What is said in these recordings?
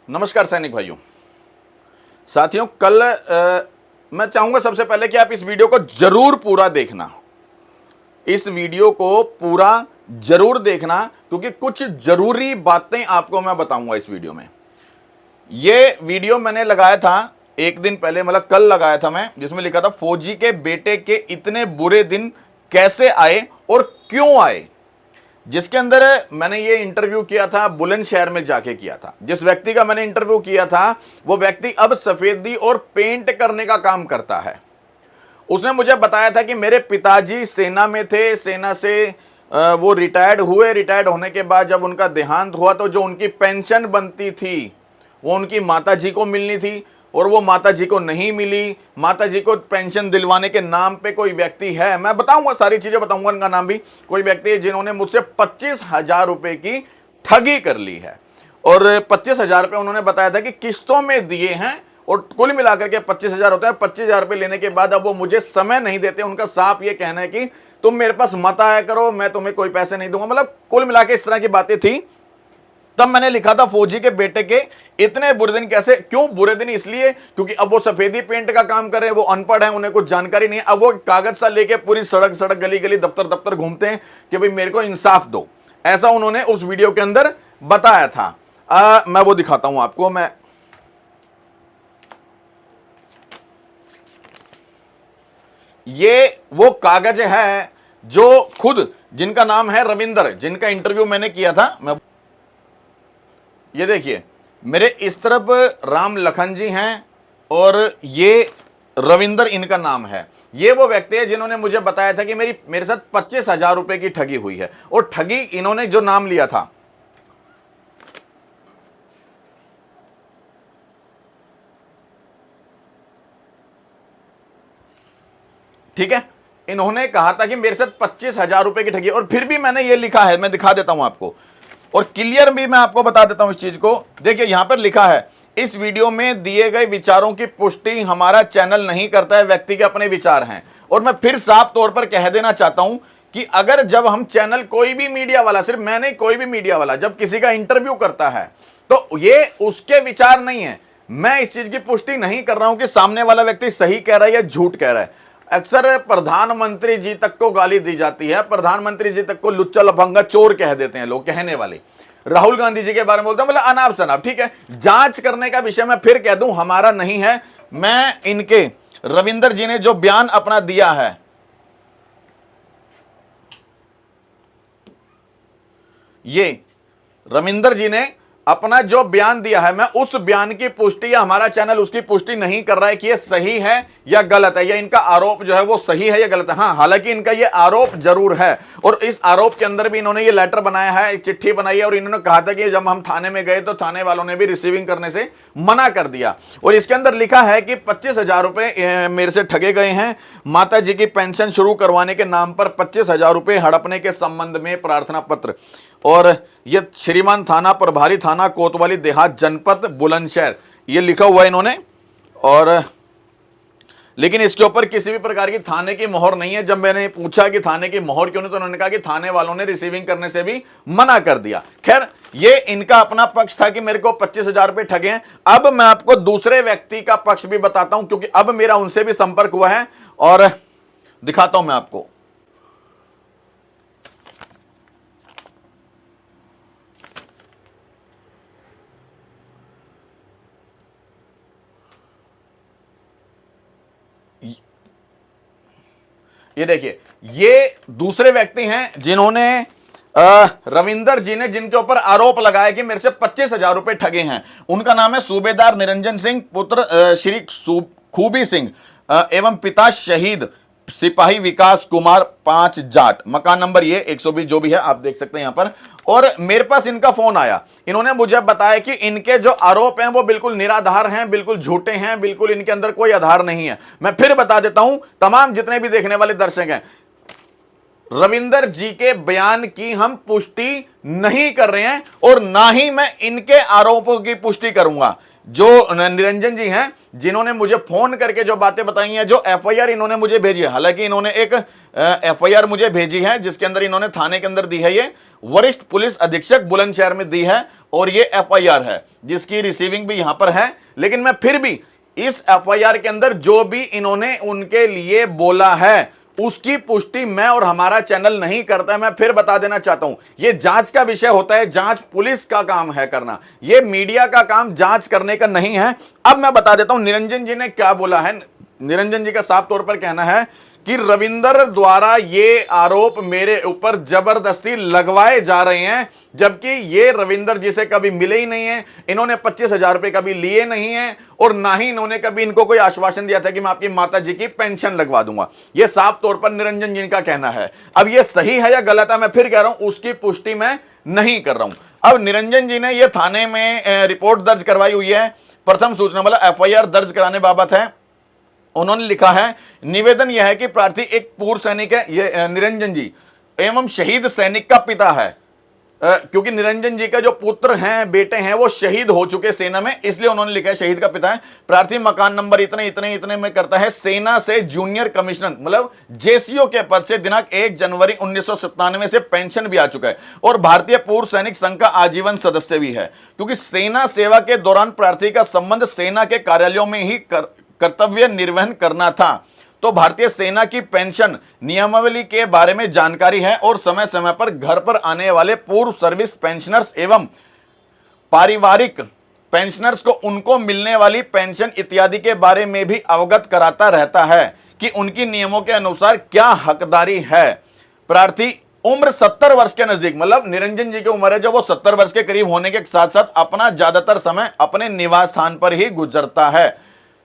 नमस्कार सैनिक भाइयों, साथियों। कल मैं चाहूंगा सबसे पहले कि आप इस वीडियो को जरूर पूरा देखना। इस वीडियो को पूरा जरूर देखना क्योंकि कुछ जरूरी बातें आपको मैं बताऊंगा इस वीडियो में। ये वीडियो मैंने लगाया था एक दिन पहले, मतलब कल लगाया था मैं, जिसमें लिखा था फौजी के बेटे के इतने बुरे दिन कैसे आए और क्यों आए। जिसके अंदर मैंने ये इंटरव्यू किया था, बुलंदशहर में जाके किया था। जिस व्यक्ति का मैंने इंटरव्यू किया था वो व्यक्ति अब सफेदी और पेंट करने का काम करता है। उसने मुझे बताया था कि मेरे पिताजी सेना में थे, सेना से वो रिटायर्ड हुए। रिटायर्ड होने के बाद जब उनका देहांत हुआ तो जो उनकी पेंशन बनती थी वो उनकी माताजी को मिलनी थी और वो माताजी को नहीं मिली। माताजी को पेंशन दिलवाने के नाम पे कोई व्यक्ति है, मैं बताऊंगा, सारी चीजें बताऊंगा, उनका नाम भी। कोई व्यक्ति है जिन्होंने मुझसे 25,000 रुपए की ठगी कर ली है और 25,000 रुपए उन्होंने बताया था कि किस्तों में दिए हैं और कुल मिलाकर के 25,000 होता है। 25,000 रुपए लेने के बाद अब वो मुझे समय नहीं देते। उनका साफ ये कहना है कि तुम मेरे पास मत आया करो, मैं तुम्हें कोई पैसे नहीं दूंगा। मतलब कुल मिला के इस तरह की बातें थी। तब मैंने लिखा था फौजी के बेटे के इतने बुरे दिन कैसे। क्यों बुरे दिन? इसलिए क्योंकि अब वो सफेदी पेंट का काम कर रहे हैं, वो अनपढ़ है, उन्हें कुछ जानकारी नहीं है। अब वो कागज सा लेके पूरी सड़क सड़क गली गली दफ्तर दफ्तर घूमते हैं कि भाई मेरे को इंसाफ दो। ऐसा उन्होंने उस वीडियो के अंदर बताया था। मैं वो दिखाता हूं आपको। मैं ये वो कागज है जो खुद, जिनका नाम है रविंदर, जिनका इंटरव्यू मैंने किया था। मैं ये देखिए, मेरे इस तरफ राम लखन जी हैं और ये रविंदर इनका नाम है। ये वो व्यक्ति है जिन्होंने मुझे बताया था कि मेरे साथ 25,000 रुपए की ठगी हुई है। और ठगी इन्होंने जो नाम लिया था, ठीक है, इन्होंने कहा था कि मेरे साथ 25,000 रुपए की ठगी। और फिर भी मैंने ये लिखा है, मैं दिखा देता हूं आपको और क्लियर भी मैं आपको बता देता हूं इस चीज को। देखिए यहां पर लिखा है, इस वीडियो में दिए गए विचारों की पुष्टि हमारा चैनल नहीं करता है, व्यक्ति के अपने विचार हैं। और मैं फिर साफ तौर पर कह देना चाहता हूं कि अगर जब हम चैनल, कोई भी मीडिया वाला, सिर्फ मैं नहीं, कोई भी मीडिया वाला जब किसी का इंटरव्यू करता है तो ये उसके विचार नहीं है। मैं इस चीज की पुष्टि नहीं कर रहा हूं कि सामने वाला व्यक्ति सही कह रहा है या झूठ कह रहा है। अक्सर प्रधानमंत्री जी तक को गाली दी जाती है, प्रधानमंत्री जी तक को लुच्चा लफंगा चोर कह देते हैं लोग, कहने वाले। राहुल गांधी जी के बारे में बोलते हैं, मतलब अनाप शनाप। ठीक है, जांच करने का विषय मैं फिर कह दूं हमारा नहीं है। मैं इनके रविंदर जी ने जो बयान अपना दिया है, ये रविंदर जी ने अपना जो बयान दिया है, मैं उस बयान की पुष्टि या हमारा चैनल उसकी पुष्टि नहीं कर रहा है कि ये सही है या गलत है, या इनका आरोप जो है वो सही है या गलत है। हाँ, हालांकि इनका ये आरोप जरूर है और इस आरोप के अंदर भी इन्होंने ये लेटर बनाया है, चिट्ठी बनाई है और इन्होंने कहा था कि जब हम थाने में गए तो थाने वालों ने भी रिसीविंग करने से मना कर दिया। और इसके अंदर लिखा है कि 25,000 रुपए मेरे से ठगे गए हैं। माता जी की पेंशन शुरू करवाने के नाम पर 25,000 रुपए हड़पने के संबंध में प्रार्थना पत्र। और ये श्रीमान थाना प्रभारी, थाना कोतवाली देहात, जनपद बुलंदशहर, ये लिखा हुआ है इन्होंने। और लेकिन इसके ऊपर किसी भी प्रकार की थाने की मोहर नहीं है। जब मैंने पूछा कि थाने की मोहर क्यों नहीं, तो उन्होंने कहा कि थाने वालों ने रिसीविंग करने से भी मना कर दिया। खैर, ये इनका अपना पक्ष था कि मेरे को 25,000 रुपए ठगे हैं। अब मैं आपको दूसरे व्यक्ति का पक्ष भी बताता हूं क्योंकि अब मेरा उनसे भी संपर्क हुआ है और दिखाता हूं मैं आपको। ये देखिए, ये दूसरे व्यक्ति हैं जिन्होंने रविंदर जी ने, जिनके ऊपर आरोप लगाया कि मेरे से 25,000 रुपए ठगे हैं। उनका नाम है सूबेदार निरंजन सिंह, पुत्र श्री खूबी सिंह एवं पिता शहीद सिपाही विकास कुमार 5 जाट। मकान नंबर ये 120 जो भी है आप देख सकते हैं यहां पर। और मेरे पास इनका फोन आया, इन्होंने मुझे बताया कि इनके जो आरोप हैं वो बिल्कुल निराधार हैं, बिल्कुल झूठे हैं, बिल्कुल इनके अंदर कोई आधार नहीं है। मैं फिर बता देता हूं, तमाम जितने भी देखने वाले दर्शक हैं, रविंदर जी के बयान की हम पुष्टि नहीं कर रहे हैं और ना ही मैं इनके आरोपों की पुष्टि करूंगा। जो निरंजन जी हैं, जिन्होंने मुझे फोन करके जो बातें बताई हैं, जो एफआईआर इन्होंने मुझे भेजी है, हालांकि इन्होंने एक एफआईआर मुझे भेजी है, जिसके अंदर इन्होंने थाने के अंदर दी है, ये वरिष्ठ पुलिस अधीक्षक बुलंदशहर में दी है, और ये एफआईआर है जिसकी रिसीविंग भी यहां पर है। लेकिन मैं फिर भी इस एफआईआर के अंदर जो भी इन्होंने उनके लिए बोला है उसकी पुष्टि मैं और हमारा चैनल नहीं करता है। मैं फिर बता देना चाहता हूं, यह जांच का विषय होता है, जांच पुलिस का काम है करना, यह मीडिया का काम जांच करने का नहीं है। अब मैं बता देता हूं निरंजन जी ने क्या बोला है। निरंजन जी का साफ तौर पर कहना है कि रविंदर द्वारा ये आरोप मेरे ऊपर जबरदस्ती लगवाए जा रहे हैं, जबकि ये रविंदर जी से कभी मिले ही नहीं है, इन्होंने 25,000 रुपए कभी लिए नहीं है, और ना ही इन्होंने कभी इनको कोई आश्वासन दिया था कि मैं आपकी माता जी की पेंशन लगवा दूंगा। यह साफ तौर पर निरंजन जी का कहना है। अब यह सही है या गलत है, मैं फिर कह रहा हूं, उसकी पुष्टि मैं नहीं कर रहा हूं। अब निरंजन जी ने यह थाने में रिपोर्ट दर्ज करवाई हुई है, प्रथम सूचना मतलब एफआईआर दर्ज कराने बाबत है। उन्होंने लिखा है, निवेदन यह है कि प्रार्थी एक पूर्व सैनिक है, ये निरंजन जी, एवं शहीद सैनिक का पिता है, क्योंकि निरंजन जी का जो पुत्र हैं, बेटे हैं, वो शहीद हो चुके सेना में, इसलिए उन्होंने लिखा है शहीद का पिता है। प्रार्थी मकान नंबर इतने इतने इतने में करता है, सेना से जूनियर कमिश्नर मतलब जेसीओ के पद से दिनांक 1 जनवरी 1997 से पेंशन भी आ चुका है, और भारतीय पूर्व सैनिक संघ का आजीवन सदस्य भी है। क्योंकि सेना सेवा के दौरान प्रार्थी का संबंध सेना के कार्यालयों में ही कर्तव्य निर्वहन करना था, तो भारतीय सेना की पेंशन नियमावली के बारे में जानकारी है, और समय समय पर घर पर आने वाले पूर्व सर्विस पेंशनर्स एवं पारिवारिक पेंशनर्स को उनको मिलने वाली पेंशन इत्यादि के बारे में भी अवगत कराता रहता है कि उनकी नियमों के अनुसार क्या हकदारी है। प्रार्थी उम्र 70 वर्ष के नजदीक, मतलब निरंजन जी की उम्र है जो वो 70 वर्ष के करीब होने के साथ साथ अपना ज्यादातर समय अपने निवास स्थान पर ही गुजरता है।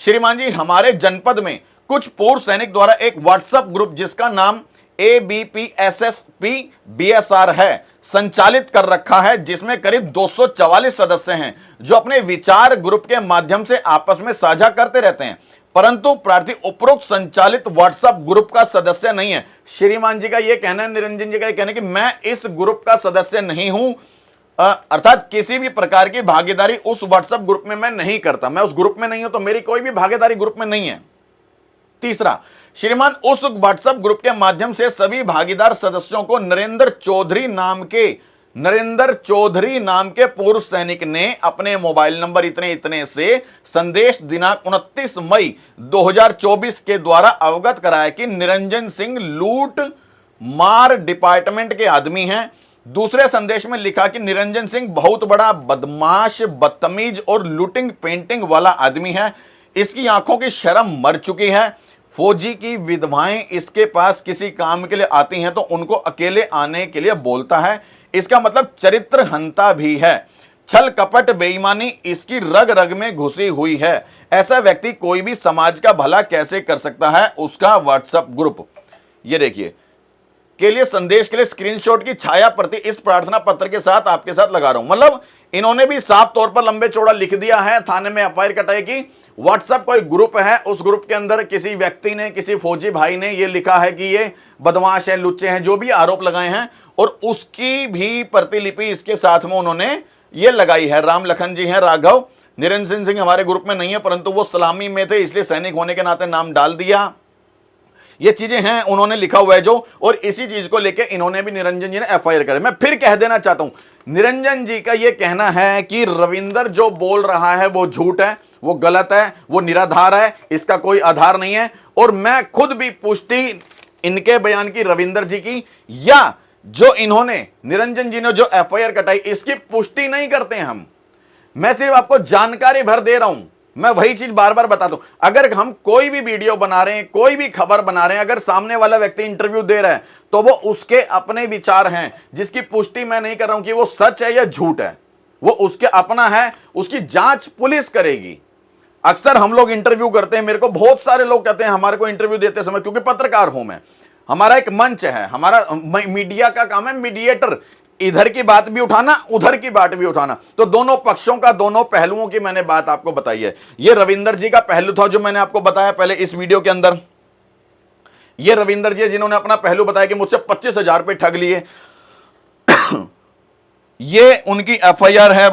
श्रीमान जी, हमारे जनपद में कुछ पूर्व सैनिक द्वारा एक व्हाट्सएप ग्रुप जिसका नाम ABPSSP BSR है संचालित कर रखा है, जिसमें करीब 244 सदस्य हैं जो अपने विचार ग्रुप के माध्यम से आपस में साझा करते रहते हैं, परंतु प्रार्थी उपरोक्त संचालित व्हाट्सएप ग्रुप का सदस्य नहीं है। श्रीमान जी का यह कहना है, निरंजन जी का यह कहना है कि मैं इस ग्रुप का सदस्य नहीं हूं, अर्थात किसी भी प्रकार की भागीदारी उस व्हाट्सएप ग्रुप में मैं नहीं करता, मैं उस ग्रुप में नहीं हूं, तो मेरी कोई भी भागीदारी ग्रुप में नहीं है। तीसरा, श्रीमान, उस व्हाट्सएप ग्रुप के माध्यम से सभी भागीदार सदस्यों को नरेंद्र चौधरी नाम के पूर्व सैनिक ने अपने मोबाइल नंबर इतने इतने से संदेश दिनांक 29 मई 2024 के द्वारा अवगत कराया कि निरंजन सिंह लूट मार डिपार्टमेंट के आदमी हैं। दूसरे संदेश में लिखा कि निरंजन सिंह बहुत बड़ा बदमाश, बदतमीज और लूटिंग पेंटिंग वाला आदमी है, इसकी आंखों की शर्म मर चुकी है, फौजी की विधवाएं इसके पास किसी काम के लिए आती हैं तो उनको अकेले आने के लिए बोलता है, इसका मतलब चरित्र हंता भी है, छल कपट बेईमानी इसकी रग रग में घुसी हुई है, ऐसा व्यक्ति कोई भी समाज का भला कैसे कर सकता है। उसका व्हाट्सएप ग्रुप ये देखिए के लिए संदेश के लिए स्क्रीनशॉट की छाया प्रति इस प्रार्थना पत्र के साथ आपके साथ लगा रहा हूं। मतलब इन्होंने भी साफ तौर पर लंबे चौड़ा लिख दिया है थाने में एफआईआर कटाई की व्हाट्सएप कोई ग्रुप है, उस ग्रुप के अंदर किसी व्यक्ति ने, किसी फौजी भाई ने ये लिखा है कि ये बदमाश है, लुच्चे हैं, जो भी आरोप लगाए हैं, और उसकी भी प्रतिलिपि इसके साथ में उन्होंने ये लगाई है। राम लखन जी हैं, राघव, निरंजन सिंह हमारे ग्रुप में नहीं है, परंतु वो सलामी में थे इसलिए सैनिक होने के नाते नाम डाल दिया। ये चीजें हैं उन्होंने लिखा हुआ है जो, और इसी चीज को लेके इन्होंने भी निरंजन जी ने एफआईआर करे। मैं फिर कह देना चाहता हूं, निरंजन जी का ये कहना है कि रविंदर जो बोल रहा है वो झूठ है, वो गलत है, वो निराधार है, इसका कोई आधार नहीं है, और मैं खुद भी पुष्टि इनके बयान की, रविंदर जी की, या जो इन्होंने निरंजन जी ने जो एफआईआर कटाई इसकी पुष्टि नहीं करते हैं हम। मैं सिर्फ आपको जानकारी भर दे रहा हूं। मैं वही चीज बार बार बताता हूं, अगर हम कोई भी वीडियो बना रहे हैं, कोई भी खबर बना रहे हैं, अगर सामने वाला व्यक्ति इंटरव्यू दे रहा है तो वो उसके अपने विचार हैं, जिसकी पुष्टि मैं नहीं कर रहा हूं कि वो सच है या झूठ है, वो उसके अपना है, उसकी जांच पुलिस करेगी। अक्सर हम लोग इंटरव्यू करते हैं, मेरे को बहुत सारे लोग कहते हैं हमारे को इंटरव्यू देते समय, क्योंकि पत्रकार हूं मैं, हमारा एक मंच है, हमारा मीडिया का काम है मीडिएटर, इधर की बात भी उठाना, उधर की बात भी उठाना, तो दोनों पक्षों का, दोनों पहलुओं की मैंने बात आपको बताई है। ये रविंदर जी का पहलू था जो मैंने आपको बताया पहले इस वीडियो के अंदर। ये रविंदर जी जिन्होंने अपना पहलू बताया कि मुझसे 25,000 रुपए ठग लिए। ये उनकी एफआईआर है।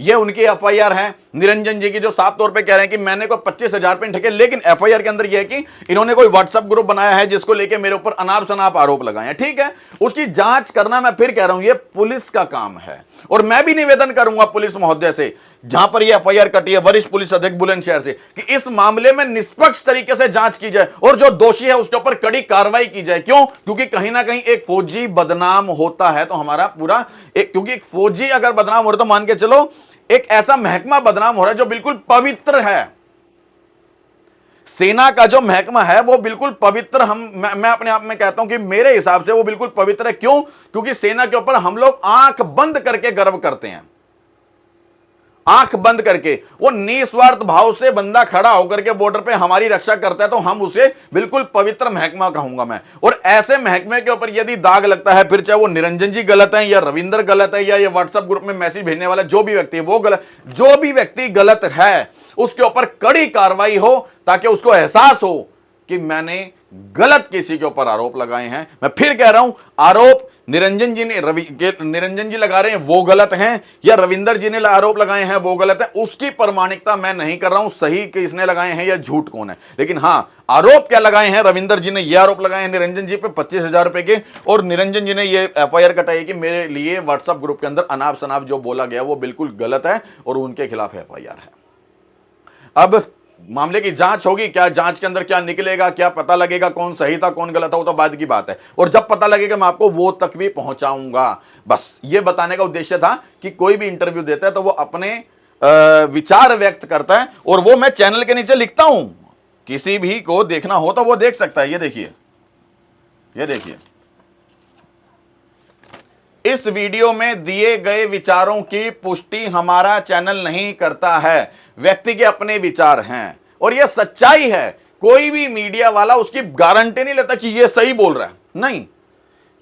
ये उनकी एफआईआर है निरंजन जी की, जो साफ तौर पे कह रहे हैं कि मैंने कोई 25,000 रुपए ठगे, लेकिन एफआईआर के अंदर यह है कि इन्होंने कोई व्हाट्सएप ग्रुप बनाया है जिसको लेके मेरे ऊपर अनाप शनाप आरोप लगाए हैं। ठीक है, उसकी जांच करना, मैं फिर कह रहा हूं, ये पुलिस का काम है। और मैं भी निवेदन करूंगा पुलिस महोदय से, जहां पर यह एफआईआर कटी है वरिष्ठ पुलिस अधीक्षक बुलंदशहर से, कि इस मामले में निष्पक्ष तरीके से जांच की जाए और जो दोषी है उसके ऊपर कड़ी कार्रवाई की जाए। क्यों? क्योंकि कहीं ना कहीं एक फौजी बदनाम होता है तो हमारा पूरा क्योंकि एक फौजी अगर बदनाम हो रहा है तो मान के चलो एक ऐसा महकमा बदनाम हो रहा है जो बिल्कुल पवित्र है। सेना का जो महकमा है वो बिल्कुल पवित्र, मैं अपने आप में कहता हूं कि मेरे हिसाब से वो बिल्कुल पवित्र है। क्यों? क्योंकि सेना के ऊपर हम लोग आंख बंद करके गर्व करते हैं, आंख बंद करके। वो निस्वार्थ भाव से बंदा खड़ा होकर के बॉर्डर पे हमारी रक्षा करता है तो हम उसे बिल्कुल पवित्र महकमा कहूंगा मैं। और ऐसे महकमे के ऊपर यदि दाग लगता है, फिर चाहे वो निरंजन जी गलत है या रविंदर गलत है या ये व्हाट्सएप ग्रुप में मैसेज भेजने वाला जो भी व्यक्ति है वो गलत, जो भी व्यक्ति गलत है उसके ऊपर कड़ी कार्रवाई हो, ताकि उसको एहसास हो कि मैंने गलत किसी के ऊपर आरोप लगाए हैं। मैं फिर कह रहा हूं, आरोप निरंजन जी लगा रहे हैं वो गलत हैं, या रविंदर जी ने आरोप लगाए हैं वो गलत है, उसकी प्रमाणिकता मैं नहीं कर रहा हूं, सही किसने लगाए हैं या झूठ कौन है। लेकिन हां, आरोप क्या लगाए हैं, रविंदर जी ने ये आरोप लगाए हैं निरंजन जी पे 25,000 रुपए के, और निरंजन जी ने ये एफआईआर कटाई कि मेरे लिए व्हाट्सएप ग्रुप के अंदर अनाप शनाप जो बोला गया वो बिल्कुल गलत है और उनके खिलाफ एफआईआर है। अब मामले की जांच होगी, क्या जांच के अंदर क्या निकलेगा, क्या पता लगेगा कौन सही था कौन गलत था, वो तो बाद की बात है। और जब पता लगेगा मैं आपको वो तक भी पहुंचाऊंगा। बस ये बताने का उद्देश्य था कि कोई भी इंटरव्यू देता है तो वो अपने विचार व्यक्त करता है, और वो मैं चैनल के नीचे लिखता हूं, किसी भी को देखना हो तो वो देख सकता है। ये देखिए, ये देखिए, इस वीडियो में दिए गए विचारों की पुष्टि हमारा चैनल नहीं करता है, व्यक्ति के अपने विचार हैं और यह सच्चाई है। कोई भी मीडिया वाला उसकी गारंटी नहीं लेता कि यह सही बोल रहा है, नहीं,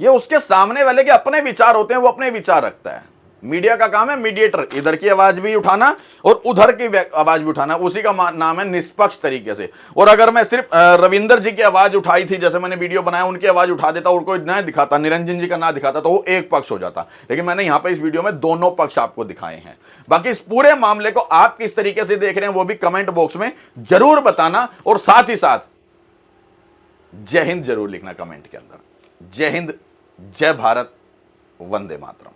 ये उसके सामने वाले के अपने विचार होते हैं, वो अपने विचार रखता है। मीडिया का काम है मीडिएटर, इधर की आवाज भी उठाना और उधर की आवाज भी उठाना, उसी का नाम है निष्पक्ष तरीके से। और अगर मैं सिर्फ रविंदर जी की आवाज उठाई थी, जैसे मैंने वीडियो बनाया, उनकी आवाज उठा देता और कोई ना दिखाता, निरंजन जी का ना दिखाता, तो वो एक पक्ष हो जाता। लेकिन मैंने यहां पर इस वीडियो में दोनों पक्ष आपको दिखाए हैं। बाकी इस पूरे मामले को आप किस तरीके से देख रहे हैं वो भी कमेंट बॉक्स में जरूर बताना, और साथ ही साथ जय हिंद जरूर लिखना कमेंट के अंदर। जय हिंद, जय भारत, वंदे मातरम।